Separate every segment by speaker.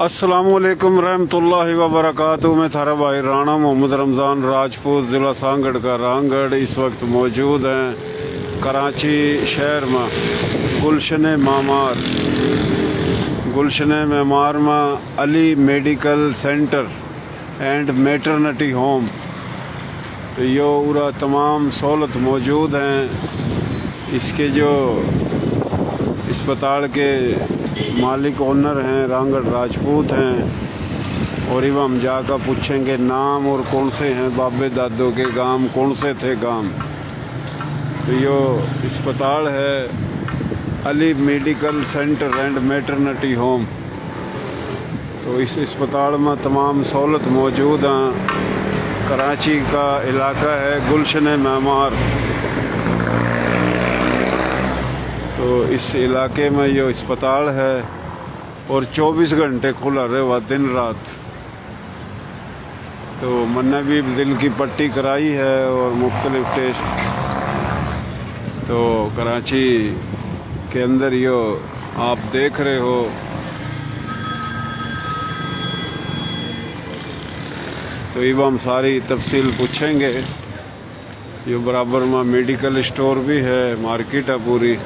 Speaker 1: अस्सलामुअलैकुम रहमतुल्लाहि व बरकातुहू। मैं थारा भाई राणा मोहम्मद रमज़ान राजपूत, ज़िला सांगड़ का रामगढ़। इस वक्त मौजूद हैं कराची शहर में गुलशन मामार में Ali medical centre and maternity home. तो यो पूरा तमाम सहूलत मौजूद हैं। इसके जो अस्पताल के मालिक ओनर हैं रामगढ़ राजपूत हैं, और इव हम जाकर पूछेंगे नाम और कौन से हैं बाबे दादों के गांव, कौन से थे गांव। तो यो अस्पताल है Ali medical centre and maternity home. तो इस अस्पताल में तमाम सहूलत मौजूद हैं। कराची का इलाका है गुलशन मामार। तो इस इलाके में ये अस्पताल है और 24 घंटे खुला रहा दिन रात। तो मैंने भी दिल की पट्टी कराई है और मुख्तलिफ टेस्ट। तो कराची के अंदर यो आप देख रहे हो। तो इब हम सारी तफसील पूछेंगे। ये बराबर में मेडिकल स्टोर भी है, मार्केट है पूरी।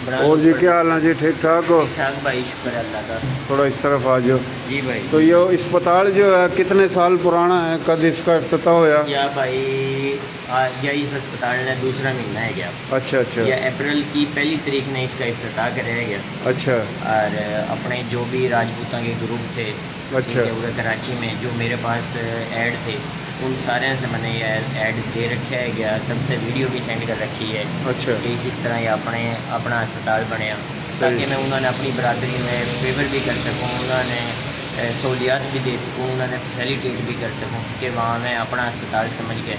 Speaker 1: और जी क्या हाल है जी? ठीक ठाक हो?
Speaker 2: ठीक भाई, शुक्र अल्लाह का।
Speaker 1: थोड़ा इस तरफ आ जाओ
Speaker 2: जी भाई।
Speaker 1: तो ये अस्पताल जो है कितने साल पुराना है? कद इसका इफ्तिताह होया?
Speaker 2: या भाई या इस अस्पताल ने दूसरा महीना है गया।
Speaker 1: अच्छा अच्छा।
Speaker 2: या अप्रैल की पहली तारीख ने इसका इफ्तिताह कराया गया।
Speaker 1: अच्छा।
Speaker 2: और अपने जो भी राजपूतों के ग्रुप थे,
Speaker 1: अच्छा,
Speaker 2: पूरे कराची में जो मेरे पास ऐड थे, उन सारे से मैंने ये ऐड दे रखा है गया। सबसे वीडियो भी सेंड कर रखी है।
Speaker 1: अच्छा।
Speaker 2: कि इस तरह ये अपना अस्पताल बनया, ताकि मैं उन्होंने अपनी बरादरी में फेवर भी कर सकूँ, उन्होंने सहूलियात भी दे सकूँ, उन्होंने फैसिलिटेट भी कर सकूँ कि वहाँ मैं अपना अस्पताल समझ के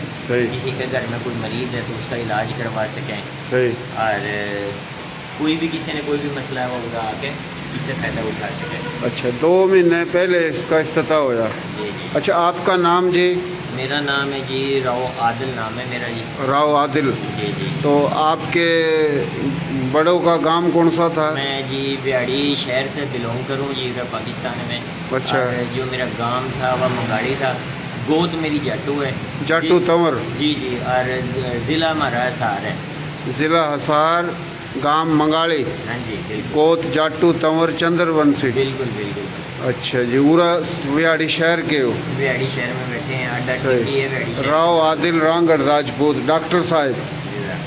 Speaker 2: किसी के घर में कोई मरीज़ है तो उसका इलाज करवा सकें।
Speaker 1: सही।
Speaker 2: और कोई भी किसी ने कोई भी मसला है वो उनका आके इससे फ़ायदा उठा सके।
Speaker 1: अच्छा, 2 महीने पहले इसका इफ्तिताह होया।
Speaker 2: जी जी।
Speaker 1: अच्छा, आपका नाम जी?
Speaker 2: मेरा नाम है जी राव आदिल, नाम है मेरा जी।
Speaker 1: राव आदिल।
Speaker 2: जी जी।
Speaker 1: तो आपके बड़ों का गांव कौन सा था?
Speaker 2: मैं जी बिहाड़ी शहर से बिलोंग करूँ जी, पाकिस्तान में।
Speaker 1: अच्छा।
Speaker 2: जो मेरा गांव था वह मंगाड़ी था। गोद मेरी जाटू है,
Speaker 1: जाटू तंवर।
Speaker 2: जी जी। और ज़िला हमारा हिसार है।
Speaker 1: ज़िला हिसार, गांव मंगाड़ी।
Speaker 2: हाँ जी बिल्कुल।
Speaker 1: कोत जाटू तंवर चंद्रवंशी।
Speaker 2: बिल्कुल बिल्कुल।
Speaker 1: अच्छा जी। पूरा बिहाड़ी शहर के हो?
Speaker 2: बिहाड़ी शहर में बैठे हैं, अड्डा टिक्की है बिहाड़ी शहर।
Speaker 1: राव आदिल रामगढ़ राजपूत डॉक्टर साहब।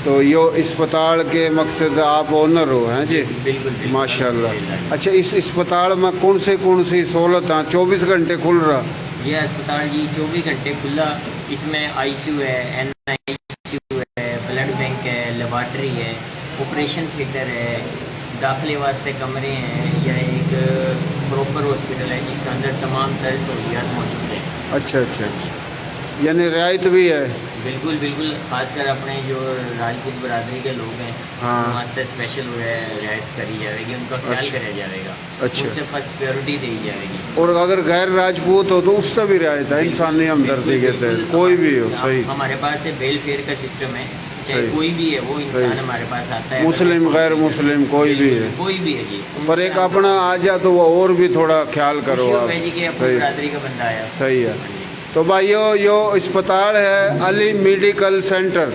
Speaker 1: तो यो अस्पताल के मकसद आप ओनर हो हैं जी?
Speaker 2: बिल्कुल।
Speaker 1: माशाल्लाह। अच्छा, इस अस्पताल में कौन सी सहूलत है? 24 घंटे खुल रहा?
Speaker 2: यह अस्पताल जी 24 घंटे खुला। इसमें ICU है, NICU है, ब्लड बैंक है, लेबॉर्ट्री है, ऑपरेशन थिएटर है, दाखिले वास्ते कमरे हैं। यह एक प्रॉपर हॉस्पिटल है जिसके अंदर तमाम तरह सहूलियात मौजूद है।
Speaker 1: अच्छा अच्छा। यानी रियायत भी है? बिल्कुल
Speaker 2: बिल्कुल। खासकर अपने जो राजपूत बरादरी के लोग हैं,
Speaker 1: हाँ,
Speaker 2: वास्ते स्पेशल रियायत करी जाएगी, उनका ख्याल करा जाएगा।
Speaker 1: अच्छा।
Speaker 2: उनसे फर्स्ट प्रायोरिटी दी जाएगी।
Speaker 1: और अगर गैर राजपूत हो तो उससे भी रियायत है? इंसानी हमदर्दी के तहत कोई भी हो? सही।
Speaker 2: हमारे पास वेलफेयर का सिस्टम है, चाहे कोई भी है वो इंसान हमारे पास आता है,
Speaker 1: मुस्लिम गैर मुस्लिम कोई भी है?
Speaker 2: कोई भी है जी।
Speaker 1: पर एक अपना आ जा तो वो और भी थोड़ा ख्याल करो आप।
Speaker 2: अपनी बरादरी का बंदा आया।
Speaker 1: सही है। तो भाइयों, यो अस्पताल है अली मेडिकल सेंटर।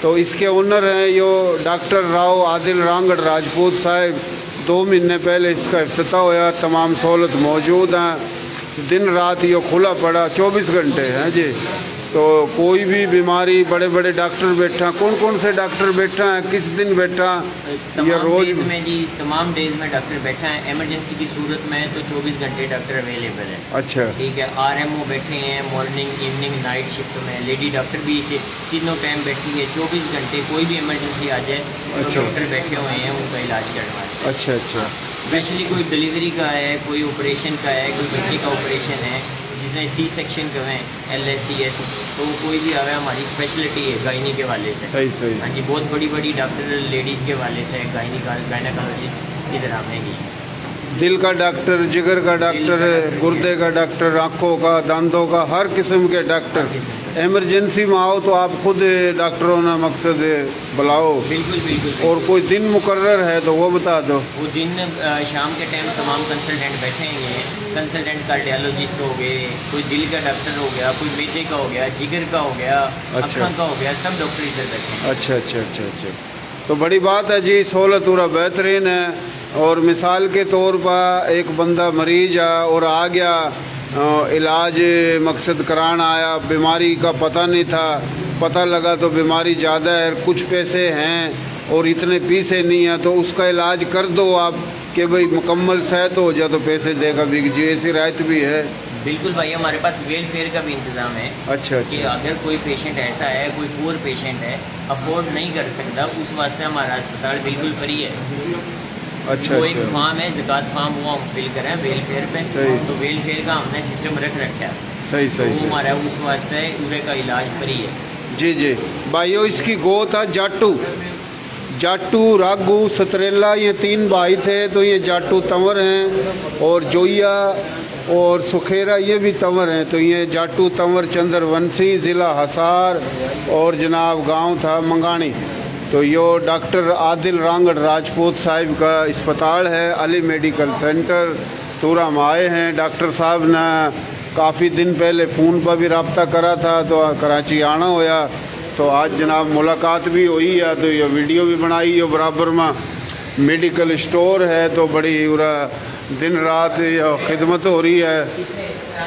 Speaker 1: तो इसके ओनर हैं यो डॉक्टर राव आदिल रामगढ़ राजपूत साहब। 2 महीने पहले इसका इफ्तिताह होया। तमाम सहूलत मौजूद हैं। दिन रात यो खुला पड़ा, 24 घंटे हैं जी। तो कोई भी बीमारी, बड़े बड़े डॉक्टर बैठा। कौन से डॉक्टर बैठा है, किस दिन बैठा? ये रोज
Speaker 2: में जी तमाम डेज में डॉक्टर बैठा है। इमरजेंसी की सूरत में तो 24 घंटे डॉक्टर अवेलेबल है।
Speaker 1: अच्छा।
Speaker 2: ठीक है। RMO बैठे हैं मॉर्निंग, इवनिंग, नाइट शिफ्ट में। लेडी डॉक्टर भी तीनों टाइम बैठी है। 24 घंटे कोई भी इमरजेंसी आ जाए तो डॉक्टर बैठे हुए हैं उनका इलाज करवाएं।
Speaker 1: अच्छा अच्छा।
Speaker 2: स्पेशली कोई डिलीवरी का है, कोई ऑपरेशन का है, कोई बच्चे का ऑपरेशन है जिसमें C सेक्शन करें, LSCS, तो कोई भी आवे, हमारी स्पेशलिटी है गायनी के वाले से।
Speaker 1: सही सही।
Speaker 2: हाँ जी, बहुत बड़ी बड़ी डॉक्टर लेडीज़ के वाले से गायनिकोलॉजिस्ट की तरह आने की।
Speaker 1: दिल का डॉक्टर, जिगर का डॉक्टर, गुर्दे का डॉक्टर, आँखों का, दांतों का, हर किस्म के डॉक्टर। इमरजेंसी में आओ तो आप खुद डॉक्टरों ने मकसद बुलाओ।
Speaker 2: बिल्कुल बिल्कुल।
Speaker 1: और कोई दिन मुकर्रर है तो वो बता दो।
Speaker 2: वो दिन शाम के टाइम तमाम कंसल्टेंट बैठेंगे। कंसल्टेंट कार्डियोलॉजिस्ट हो गए, कोई दिल का डॉक्टर हो गया, कोई मैदे का हो गया, जिगर का हो गया, आँखों का हो गया, सब डॉक्टर इधर बैठे हैं।
Speaker 1: अच्छा अच्छा अच्छा अच्छा, तो बड़ी बात है जी, सहूलत पूरा बेहतरीन है। और मिसाल के तौर पर एक बंदा मरीज है और आ गया, इलाज मकसद कराना आया, बीमारी का पता नहीं था, पता लगा तो बीमारी ज़्यादा है, कुछ पैसे हैं और इतने पैसे नहीं हैं, तो उसका इलाज कर दो आप कि भाई मुकम्मल सेहत हो जाए तो पैसे देगा भी जी, ऐसी रायत भी है।
Speaker 2: बिल्कुल भाई, हमारे पास वेलफेयर का भी इंतज़ाम है।
Speaker 1: अच्छा
Speaker 2: कि
Speaker 1: अच्छा,
Speaker 2: अगर कोई पेशेंट ऐसा है, कोई पुअर पेशेंट है, अफोर्ड नहीं कर सकता, उस वास्ते हमारा अस्पताल बिल्कुल फ्री है।
Speaker 1: अच्छा
Speaker 2: वो एक
Speaker 1: अच्छा,
Speaker 2: फॉर्म है, ज़कात फॉर्म, वो हम फिल करें वेलफेयर पे।
Speaker 1: सही।
Speaker 2: तो वेलफेयर का हमने सिस्टम रख रखा है,
Speaker 1: सही
Speaker 2: तो
Speaker 1: सही
Speaker 2: वो
Speaker 1: सही।
Speaker 2: हमारा उस वास्ते पूरे का इलाज फ्री है।
Speaker 1: जी जी भाइयों, इसकी गो था जाटू, जाटू, रागू, सतरेला, ये तीन भाई थे। तो ये जाटू तंवर हैं और जोइया और सुखेरा ये भी तंवर हैं। तो ये जाटू तंवर चंद्रवंशी, ज़िला हिसार और जनाब गांव था मंगानी। तो यो डॉक्टर आदिल रांगड़ राजपूत साहिब का अस्पताल है, अली मेडिकल सेंटर तूरा में आए हैं। डॉक्टर साहब ने काफ़ी दिन पहले फ़ोन पर भी रब्ता करा था तो कराची आना होया, तो आज जनाब मुलाकात भी हुई है। तो ये वीडियो भी बनाई है। बराबर में मेडिकल स्टोर है, तो बड़ी पूरा दिन रात खिदमत हो रही है।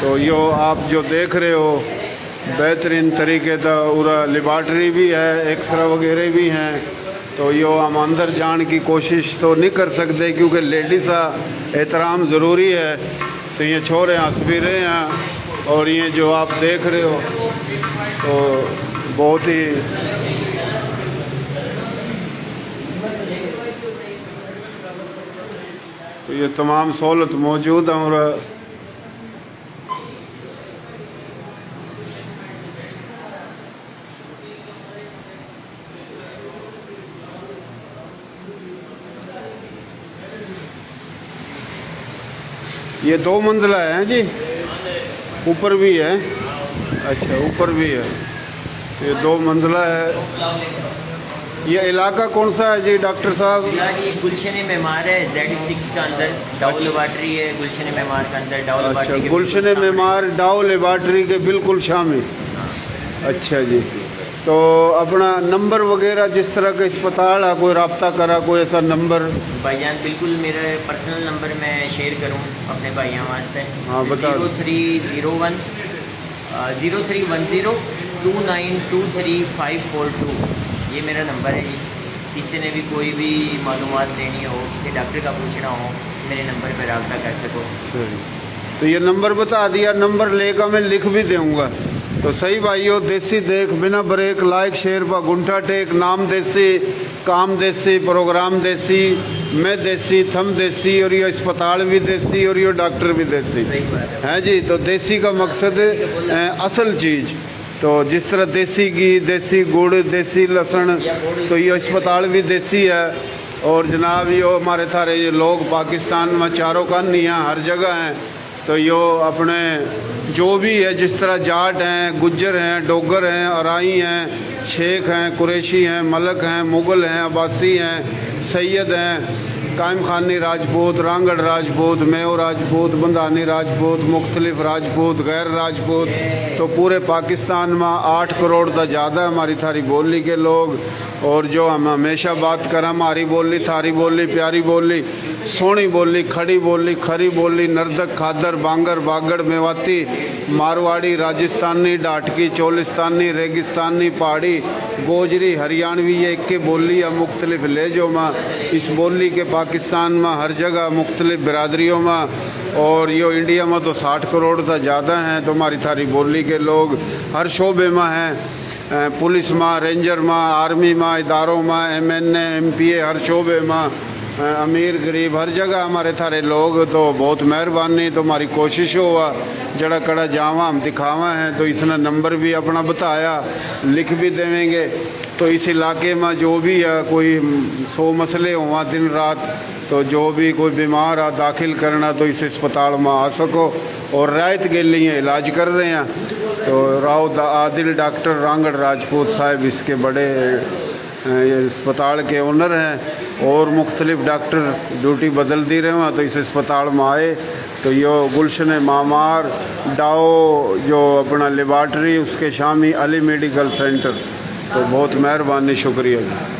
Speaker 1: तो यो आप जो देख रहे हो बेहतरीन तरीके का पूरा लेबार्ट्री भी है, एक्सरा वगैरह भी हैं। तो यो हम अंदर जाने की कोशिश तो नहीं कर सकते क्योंकि लेडीज़ का एहतराम ज़रूरी है। तो ये छोरे हंस भी रहे हैं और ये जो आप देख रहे हो तो बहुत ही तो ये तमाम सहूलत मौजूद है। और ये 2 मंजिला है जी, ऊपर भी है। अच्छा, ऊपर भी है, ये 2 मंजिला है। ये इलाका कौन सा है जी डॉक्टर साहब?
Speaker 2: यार ये गुलशन मेमार है, Z6 का अंदर डाउ लेबार्ट्री है। गुलशन मेमार का अंदर डाउ
Speaker 1: अच्छा,
Speaker 2: लेबार्ट्री के
Speaker 1: गुलशन
Speaker 2: बिल्कुल सामने।
Speaker 1: मेमार डाउ लेबार्ट्री के बिल्कुल शामिल। अच्छा जी, तो अपना नंबर वगैरह जिस तरह का अस्पताल है, कोई रब्ता करा, कोई ऐसा नंबर?
Speaker 2: भाईजान बिल्कुल, मेरा पर्सनल नंबर मैं शेयर करूं अपने भाइयों वास्ते।
Speaker 1: हाँ, बता।
Speaker 2: 0301 0310 2923 ये मेरा नंबर है जी। किसी ने भी कोई भी मालूमात लेनी हो, किसी डॉक्टर का पूछना हो, मेरे नंबर पर रब्ता कर सको।
Speaker 1: सही, तो ये नंबर बता दिया, नंबर लेकर मैं लिख भी दूँगा। तो सही भाइयों, देसी देख, बिना ब्रेक, लाइक शेयर पर गुंठा टेक, नाम देसी, काम देसी, प्रोग्राम देसी, मैं देसी, थम देसी, और ये अस्पताल भी देसी और ये डॉक्टर भी देसी
Speaker 2: सही बात है।
Speaker 1: है जी। तो देसी का मकसद असल चीज़, तो जिस तरह देसी घी, देसी गुड़, देसी लहसुन, तो ये अस्पताल भी देसी है। और जनाब यो हमारे थारे ये लोग पाकिस्तान में चारों कानियाँ हर जगह हैं। तो यो अपने जो भी है, जिस तरह जाट हैं, गुज्जर हैं, डोगर हैं, अराई हैं, शेख हैं, कुरैशी हैं, मलक हैं, मुग़ल हैं, अब्बासी हैं, सैयद हैं, कायम खानी राजपूत, रांगड़ राजपूत, मेयो राजपूत, बंधानी राजपूत, मुख्तलिफ राजपूत, गैर राजपूत। तो पूरे पाकिस्तान में 8 करोड़ का ज़्यादा हमारी थारी बोली के लोग। और जो हम हमेशा बात करें, हमारी बोली, थारी बोली, प्यारी बोली, सोनी बोली, खड़ी बोली, खरी बोली, नर्दक, खादर, बांगर, बागड़, मेवाती, मारवाड़ी, राजस्थानी, डाटकी, चोलिस्तानी, रेगिस्तानी, पहाड़ी, गोजरी, हरियाणवी, ये एक के बोली है मुख्तलिफ लहजों में। इस बोली के पाकिस्तान में हर जगह मुख्तलिफ बिरादरियों में, और ये इंडिया में तो 60 करोड़ का ज़्यादा हैं। तो हमारी थारी बोली के लोग हर शोबे में हैं, पुलिस में, रेंजर में, आर्मी में, इदारों में, MNA, MPA, हर शोबे में अमीर गरीब हर जगह हमारे थारे लोग तो बहुत मेहरबानी। तुम्हारी कोशिश हुआ जड़ा कड़ा जावा हम दिखावा है, तो इसने नंबर भी अपना बताया, लिख भी देंगे। तो इस इलाके में जो भी है कोई 100 मसले हुआ दिन रात, तो जो भी कोई बीमार आ दाखिल करना तो इस अस्पताल में आ सको, और रायत के लिए इलाज कर रहे हैं। तो राव आदिल डॉक्टर रांगड़ राजपूत साहब इसके बड़े अस्पताल के ओनर हैं, और मुख्तलिफ डॉक्टर ड्यूटी बदल दी रहे हैं। तो इस अस्पताल में आए तो यो गुलशन मामार डाओ जो अपना लेबार्ट्री उसके शामी अली मेडिकल सेंटर, तो बहुत मेहरबानी, शुक्रिया जी।